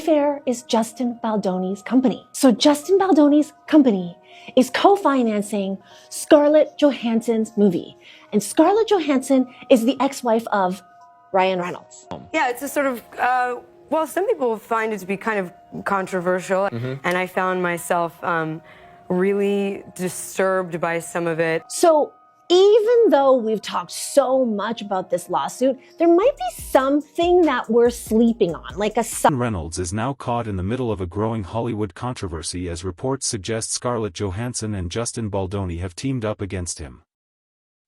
Wayfair is Justin Baldoni's company. So Justin Baldoni's company is co-financing Scarlett Johansson's movie. And Scarlett Johansson is the ex-wife of Ryan Reynolds. Yeah, it's a sort of, well, some people find it to be kind of controversial, and I found myself really disturbed by some of it. So even though we've talked so much about this lawsuit, there might be something that we're sleeping on, like a... Reynolds is now caught in the middle of a growing Hollywood controversy as reports suggest Scarlett Johansson and Justin Baldoni have teamed up against him.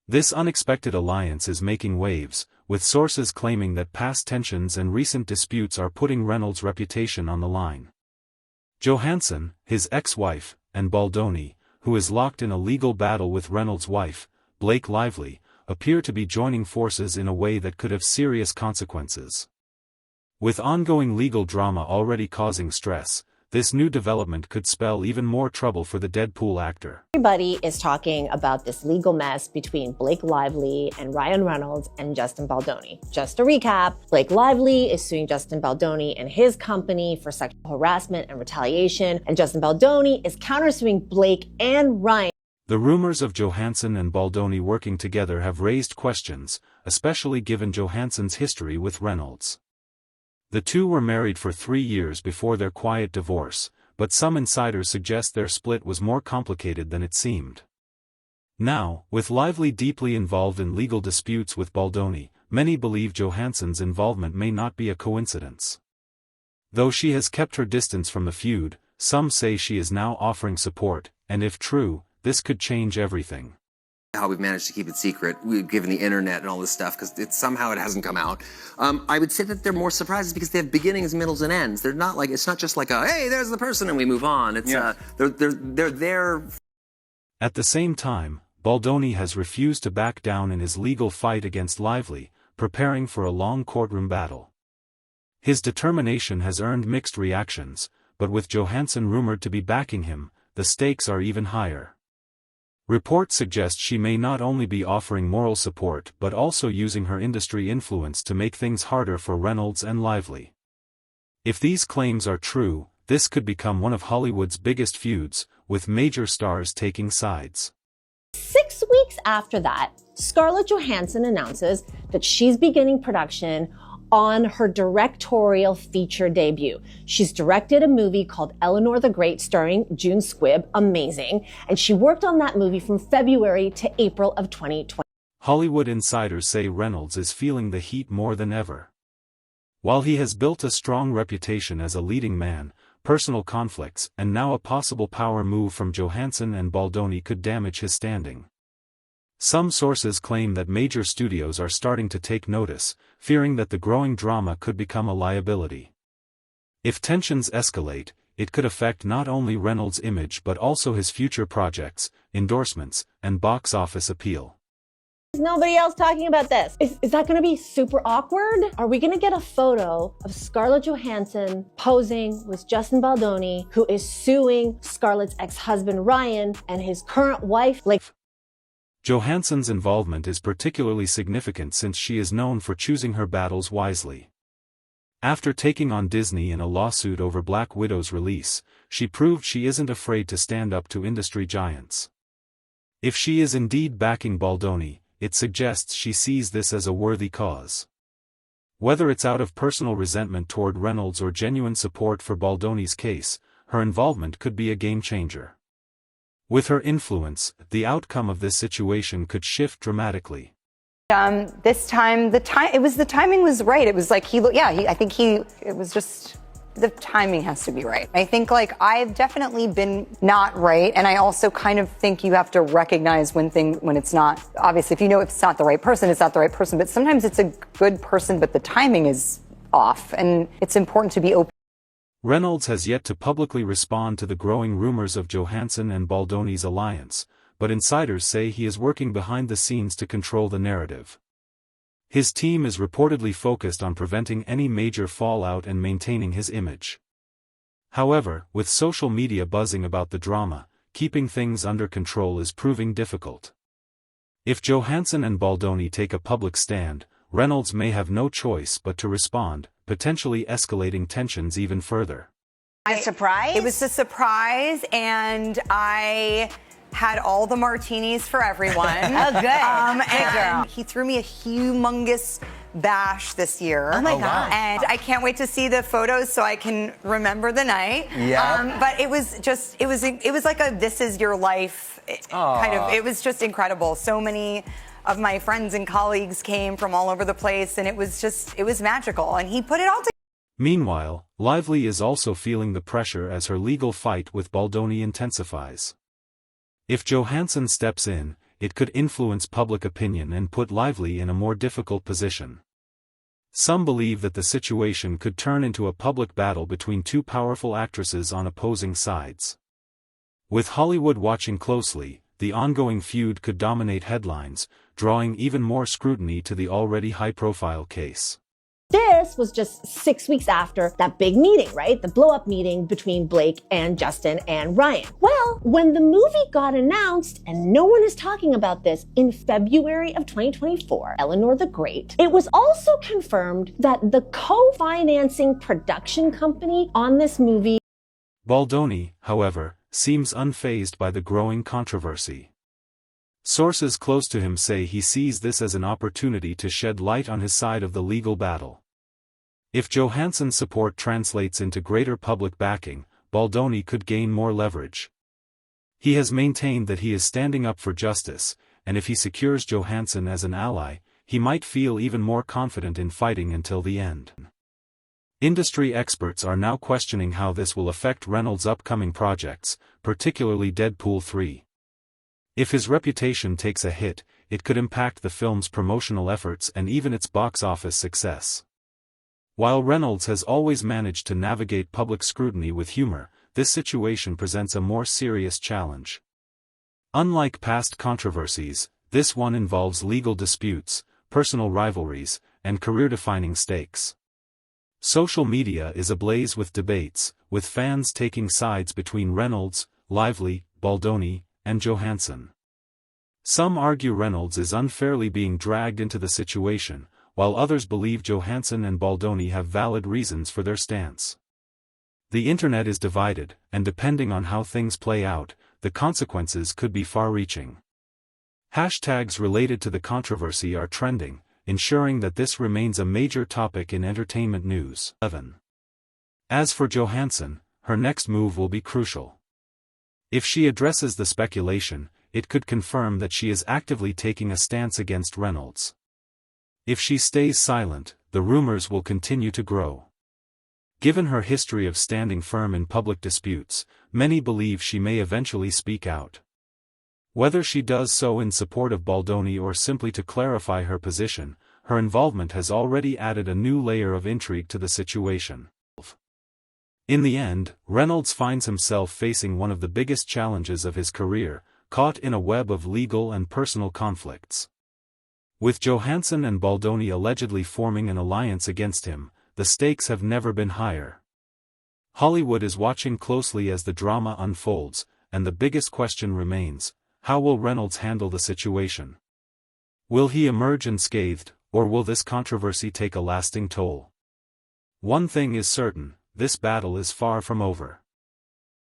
This unexpected alliance is making waves, with sources claiming that past tensions and recent disputes are putting Reynolds' reputation on the line. Johansson, his ex-wife, and Baldoni, who is locked in a legal battle with Reynolds' wife, Blake Lively, appear to be joining forces in a way that could have serious consequences. With ongoing legal drama already causing stress, this new development could spell even more trouble for the Deadpool actor. Everybody is talking about this legal mess between Blake Lively and Ryan Reynolds and Justin Baldoni. Just to recap, Blake Lively is suing Justin Baldoni and his company for sexual harassment and retaliation, and Justin Baldoni is countersuing Blake and Ryan. The rumors of Johansson and Baldoni working together have raised questions, especially given Johansson's history with Reynolds. The two were married for 3 years before their quiet divorce, but some insiders suggest their split was more complicated than it seemed. Now, with Lively deeply involved in legal disputes with Baldoni, many believe Johansson's involvement may not be a coincidence. Though she has kept her distance from the feud, some say she is now offering support, and if true, this could change everything. How we've managed to keep it secret, given the internet and all this stuff, because somehow it hasn't come out. I would say that they're more surprises because they have beginnings, middles, and ends. They're not like, it's not just like a, hey, there's the person and we move on. It's they're there. At the same time, Baldoni has refused to back down in his legal fight against Lively, preparing for a long courtroom battle. His determination has earned mixed reactions, but with Johansson rumored to be backing him, the stakes are even higher. Reports suggest she may not only be offering moral support but also using her industry influence to make things harder for Reynolds and Lively. If these claims are true, this could become one of Hollywood's biggest feuds, with major stars taking sides. 6 weeks after that, Scarlett Johansson announces that she's beginning production on her directorial feature debut. She's directed a movie called Eleanor the Great starring June Squibb, amazing, and she worked on that movie from February to April of 2020. Hollywood insiders say Reynolds is feeling the heat more than ever. While he has built a strong reputation as a leading man, personal conflicts and now a possible power move from Johansson and Baldoni could damage his standing. Some sources claim that major studios are starting to take notice, fearing that the growing drama could become a liability. If tensions escalate, it could affect not only Reynolds' image but also his future projects, endorsements, and box office appeal. Is nobody else talking about this? Is that going to be super awkward? Are we going to get a photo of Scarlett Johansson posing with Justin Baldoni, who is suing Scarlett's ex-husband Ryan and his current wife, like... Johansson's involvement is particularly significant since she is known for choosing her battles wisely. After taking on Disney in a lawsuit over Black Widow's release, she proved she isn't afraid to stand up to industry giants. If she is indeed backing Baldoni, it suggests she sees this as a worthy cause. Whether it's out of personal resentment toward Reynolds or genuine support for Baldoni's case, her involvement could be a game-changer. With her influence, the outcome of this situation could shift dramatically. This time, the timing was right. It was like it was just, the timing has to be right. I think I've definitely been not right, and I also kind of think you have to recognize when it's not. Obviously, if you know it's not the right person, it's not the right person, but sometimes it's a good person, but the timing is off, and it's important to be open. Reynolds has yet to publicly respond to the growing rumors of Johansson and Baldoni's alliance, but insiders say he is working behind the scenes to control the narrative. His team is reportedly focused on preventing any major fallout and maintaining his image. However, with social media buzzing about the drama, keeping things under control is proving difficult. If Johansson and Baldoni take a public stand, Reynolds may have no choice but to respond, potentially escalating tensions even further. A surprise? It was a surprise, and I had all the martinis for everyone. Oh, good. Good girl. And he threw me a humongous bash this year. Oh my God. And I can't wait to see the photos so I can remember the night. Yeah. But it was like a "this is your life" kind of. It was just incredible. So many of my friends and colleagues came from all over the place, and it was magical. And he put it all together. Meanwhile, Lively is also feeling the pressure as her legal fight with Baldoni intensifies. If Johansson steps in, it could influence public opinion and put Lively in a more difficult position. Some believe that the situation could turn into a public battle between two powerful actresses on opposing sides. With Hollywood watching closely, the ongoing feud could dominate headlines, drawing even more scrutiny to the already high-profile case. This was just 6 weeks after that big meeting, right? The blow-up meeting between Blake and Justin and Ryan. Well, when the movie got announced, and no one is talking about this, in February of 2024, Eleanor the Great, it was also confirmed that the co-financing production company on this movie, Baldoni, however, seems unfazed by the growing controversy. Sources close to him say he sees this as an opportunity to shed light on his side of the legal battle. If Johansson's support translates into greater public backing, Baldoni could gain more leverage. He has maintained that he is standing up for justice, and if he secures Johansson as an ally, he might feel even more confident in fighting until the end. Industry experts are now questioning how this will affect Reynolds' upcoming projects, particularly Deadpool 3. If his reputation takes a hit, it could impact the film's promotional efforts and even its box office success. While Reynolds has always managed to navigate public scrutiny with humor, this situation presents a more serious challenge. Unlike past controversies, this one involves legal disputes, personal rivalries, and career-defining stakes. Social media is ablaze with debates, with fans taking sides between Reynolds, Lively, Baldoni, and Johansson. Some argue Reynolds is unfairly being dragged into the situation, while others believe Johansson and Baldoni have valid reasons for their stance. The internet is divided, and depending on how things play out, the consequences could be far-reaching. Hashtags related to the controversy are trending, ensuring that this remains a major topic in entertainment news. 11. As for Johansson, her next move will be crucial. If she addresses the speculation, it could confirm that she is actively taking a stance against Reynolds. If she stays silent, the rumors will continue to grow. Given her history of standing firm in public disputes, many believe she may eventually speak out. Whether she does so in support of Baldoni or simply to clarify her position, her involvement has already added a new layer of intrigue to the situation. In the end, Reynolds finds himself facing one of the biggest challenges of his career, caught in a web of legal and personal conflicts. With Johansson and Baldoni allegedly forming an alliance against him, the stakes have never been higher. Hollywood is watching closely as the drama unfolds, and the biggest question remains: how will Reynolds handle the situation? Will he emerge unscathed, or will this controversy take a lasting toll? One thing is certain: this battle is far from over.